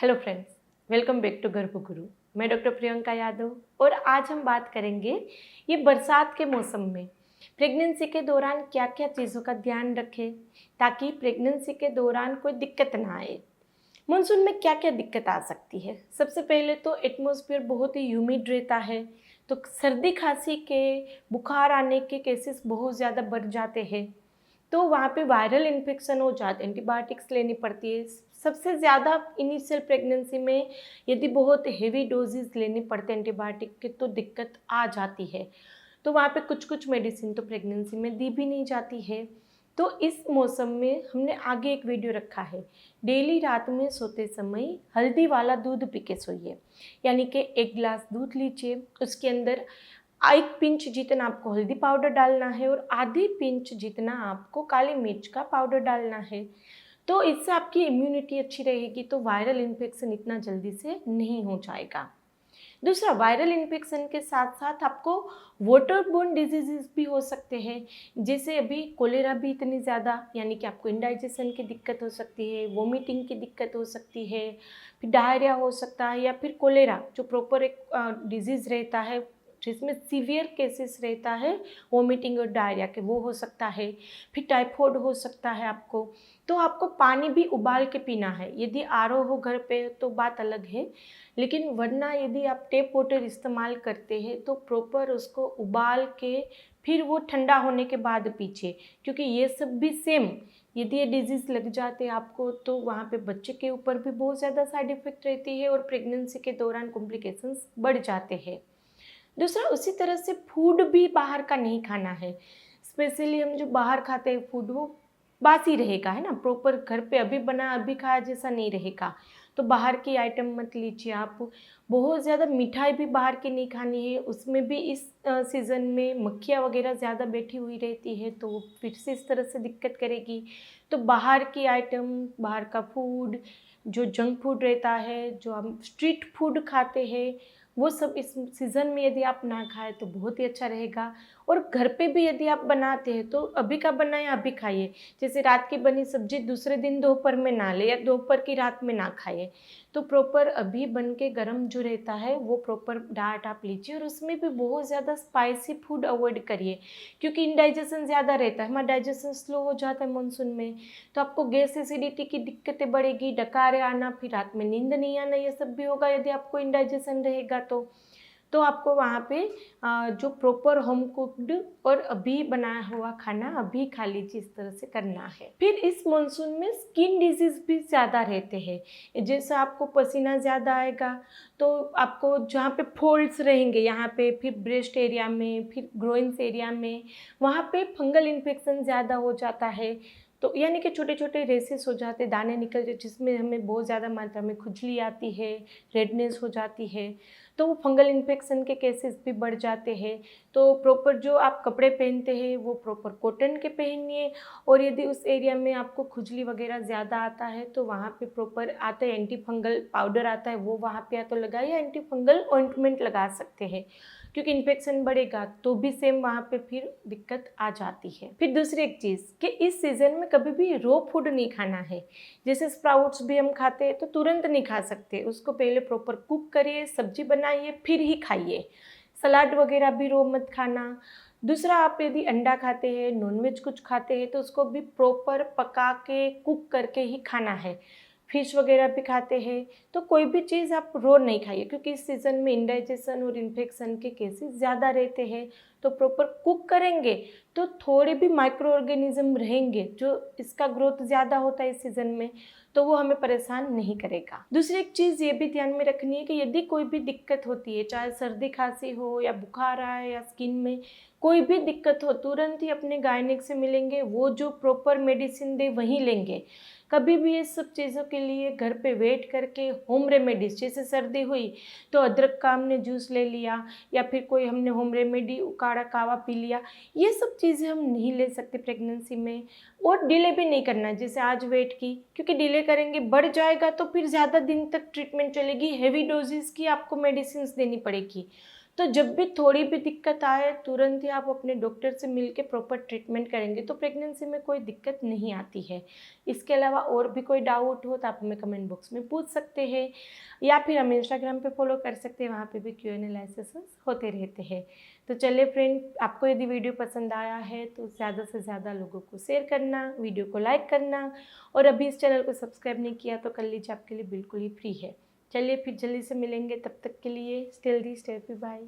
Hello friends, welcome back to Garbhguru. मैं doctor Priyanka Yadav और आज हम बात करेंगे ये बरसात के मौसम में प्रेगनेंसी के दौरान क्या क्या चीज़ों का ध्यान रखें ताकि प्रेगनेंसी के दौरान कोई दिक्कत ना आए। मानसून में क्या क्या दिक्कत आ सकती है? सबसे पहले तो एटमॉस्फेयर बहुत ही ह्यूमिड रहता है, तो सर्दी खांसी के बुखार आने के केसेस बहुत ज़्यादा बढ़ जाते हैं। तो वहाँ पे वायरल इन्फेक्शन हो जाते, एंटीबायोटिक्स लेनी पड़ती है। सबसे ज़्यादा इनिशियल प्रेगनेंसी में यदि बहुत हेवी डोजेस लेने पड़ते हैं एंटीबायोटिक के तो दिक्कत आ जाती है। तो वहाँ पे कुछ कुछ मेडिसिन तो प्रेगनेंसी में दी भी नहीं जाती है। तो इस मौसम में हमने आगे एक वीडियो रखा है, डेली रात में सोते समय हल्दी वाला दूध पी के सोइए। यानी कि एक गिलास दूध लीजिए, उसके अंदर एक पिंच जितना आपको हल्दी पाउडर डालना है और आधी पिंच जितना आपको काली मिर्च का पाउडर डालना है। तो इससे आपकी इम्यूनिटी अच्छी रहेगी, तो वायरल इन्फेक्शन इतना जल्दी से नहीं हो जाएगा। दूसरा, वायरल इन्फेक्शन के साथ साथ आपको वाटरबोर्न डिजीजेस भी हो सकते हैं, जैसे अभी कोलेरा भी इतनी ज़्यादा, यानी कि आपको इंडाइजेशन की दिक्कत हो सकती है, वोमिटिंग की दिक्कत हो सकती है, फिर डायरिया हो सकता है, या फिर कोलेरा जो प्रॉपर एक डिजीज़ रहता है जिसमें सीवियर केसेस रहता है वोमिटिंग और डायरिया के, वो हो सकता है। फिर टाइफाइड हो सकता है आपको। तो आपको पानी भी उबाल के पीना है। यदि आरओ हो घर पे तो बात अलग है, लेकिन वरना यदि आप टैप वाटर इस्तेमाल करते हैं तो प्रॉपर उसको उबाल के फिर वो ठंडा होने के बाद पीजिए, क्योंकि ये सब भी सेम, यदि ये डिजीज़ लग जाते आपको तो वहाँ पे बच्चे के ऊपर भी बहुत ज़्यादा साइड इफ़ेक्ट रहती है और प्रेगनेंसी के दौरान कॉम्प्लिकेशंस बढ़ जाते हैं। दूसरा, उसी तरह से फूड भी बाहर का नहीं खाना है। स्पेशली हम जो बाहर खाते हैं फूड, वो बासी रहेगा, है ना, प्रॉपर घर पे अभी बना अभी खाया जैसा नहीं रहेगा। तो बाहर की आइटम मत लीजिए आप। बहुत ज़्यादा मिठाई भी बाहर की नहीं खानी है, उसमें भी इस सीज़न में मक्खियाँ वगैरह ज़्यादा बैठी हुई रहती है, तो वो फिर से इस तरह से दिक्कत करेगी। तो बाहर की आइटम, बाहर का फूड, जो जंक फूड रहता है, जो हम स्ट्रीट फूड खाते हैं, वो सब इस सीज़न में यदि आप ना खाएँ तो बहुत ही अच्छा रहेगा। और घर पे भी यदि आप बनाते हैं तो अभी का बनाया अभी खाइए। जैसे रात की बनी सब्ज़ी दूसरे दिन दोपहर में ना लें या दोपहर की रात में ना खाइए। तो प्रॉपर अभी बन के गरम जो रहता है वो प्रॉपर डाइट आप लीजिए, और उसमें भी बहुत ज़्यादा स्पाइसी फूड अवॉइड करिए, क्योंकि इंडाइजेशन ज़्यादा रहता है, हमारा डाइजेशन स्लो हो जाता है मानसून में। तो आपको गैस एसिडिटी की दिक्कतें बढ़ेगी, डकारे आना, फिर रात में नींद नहीं आना, ये सब भी होगा यदि आपको इंडाइजेशन रहेगा तो आपको वहाँ पे जो प्रॉपर होम कुक्ड और अभी बनाया हुआ खाना अभी खा लीजिए, इस तरह से करना है। फिर इस मानसून में स्किन डिजीज़ भी ज़्यादा रहते हैं। जैसे आपको पसीना ज़्यादा आएगा तो आपको जहाँ पे फोल्ड्स रहेंगे, यहाँ पे, फिर ब्रेस्ट एरिया में, फिर ग्रोइंस एरिया में, वहाँ पे फंगल इन्फेक्शन ज़्यादा हो जाता है। तो यानी कि छोटे छोटे रेसेस हो जाते, दाने निकल जाते, जिसमें हमें बहुत ज़्यादा मात्रा में खुजली आती है, रेडनेस हो जाती है। तो वो फंगल इन्फेक्शन के केसेस भी बढ़ जाते हैं। तो प्रॉपर जो आप कपड़े पहनते हैं वो प्रॉपर कॉटन के पहनिए, और यदि उस एरिया में आपको खुजली वगैरह ज़्यादा आता है तो वहाँ पे प्रॉपर आता है एंटी फंगल पाउडर आता है, वो वहाँ पे या तो लगाइए या एंटी फंगल ऑइंटमेंट लगा सकते हैं, क्योंकि इन्फेक्शन बढ़ेगा तो भी सेम वहाँ पे फिर दिक्कत आ जाती है। फिर दूसरी एक चीज़ कि इस सीज़न में कभी भी रॉ फूड नहीं खाना है। जैसे स्प्राउट्स भी हम खाते हैं तो तुरंत नहीं खा सकते, उसको पहले प्रॉपर कुक करिए, सब्जी बनाइए, फिर ही खाइए। सलाद वगैरह भी रॉ मत खाना। दूसरा, आप यदि अंडा खाते हैं, नॉनवेज कुछ खाते हैं तो उसको भी प्रॉपर पका के कुक करके ही खाना है। फिश वगैरह भी खाते हैं तो कोई भी चीज़ आप रॉ नहीं खाइए, क्योंकि इस सीज़न में इंडाइजेशन और इन्फेक्शन के केसेस ज़्यादा रहते हैं। तो प्रॉपर कुक करेंगे तो थोड़े भी माइक्रो ऑर्गेनिज्म रहेंगे, जो इसका ग्रोथ ज़्यादा होता है इस सीज़न में, तो वो हमें परेशान नहीं करेगा। दूसरी एक चीज़ ये भी ध्यान में रखनी है कि यदि कोई भी दिक्कत होती है, चाहे सर्दी खांसी हो या बुखार आए या स्किन में कोई भी दिक्कत हो, तुरंत ही अपने गायनिक से मिलेंगे, वो जो प्रॉपर मेडिसिन दे वहीं लेंगे। कभी भी ये सब चीज़ों के लिए घर पे वेट करके होम रेमेडीज, जैसे सर्दी हुई तो अदरक का हमने जूस ले लिया, या फिर कोई हमने होम रेमेडी काढ़ा कावा पी लिया, ये सब चीज़ें हम नहीं ले सकते प्रेगनेंसी में। और डिले भी नहीं करना है, जैसे आज वेट की, क्योंकि डिले करेंगे बढ़ जाएगा तो फिर ज़्यादा दिन तक ट्रीटमेंट चलेगी, हेवी डोजेस की आपको मेडिसिन देनी पड़ेगी। तो जब भी थोड़ी भी दिक्कत आए तुरंत ही आप अपने डॉक्टर से मिल के प्रॉपर ट्रीटमेंट करेंगे तो प्रेगनेंसी में कोई दिक्कत नहीं आती है। इसके अलावा और भी कोई डाउट हो तो आप हमें कमेंट बॉक्स में पूछ सकते हैं या फिर हम इंस्टाग्राम पे फॉलो कर सकते हैं, वहाँ पे भी Q&A सेशंस होते रहते हैं। तो चलिए फ्रेंड, आपको यदि वीडियो पसंद आया है तो ज़्यादा से ज़्यादा लोगों को शेयर करना, वीडियो को लाइक करना, और अभी इस चैनल को सब्सक्राइब नहीं किया तो कर लीजिए, आपके लिए बिल्कुल ही फ्री है। चलिए फिर जल्दी से मिलेंगे, तब तक के लिए stay healthy, stay happy, bye.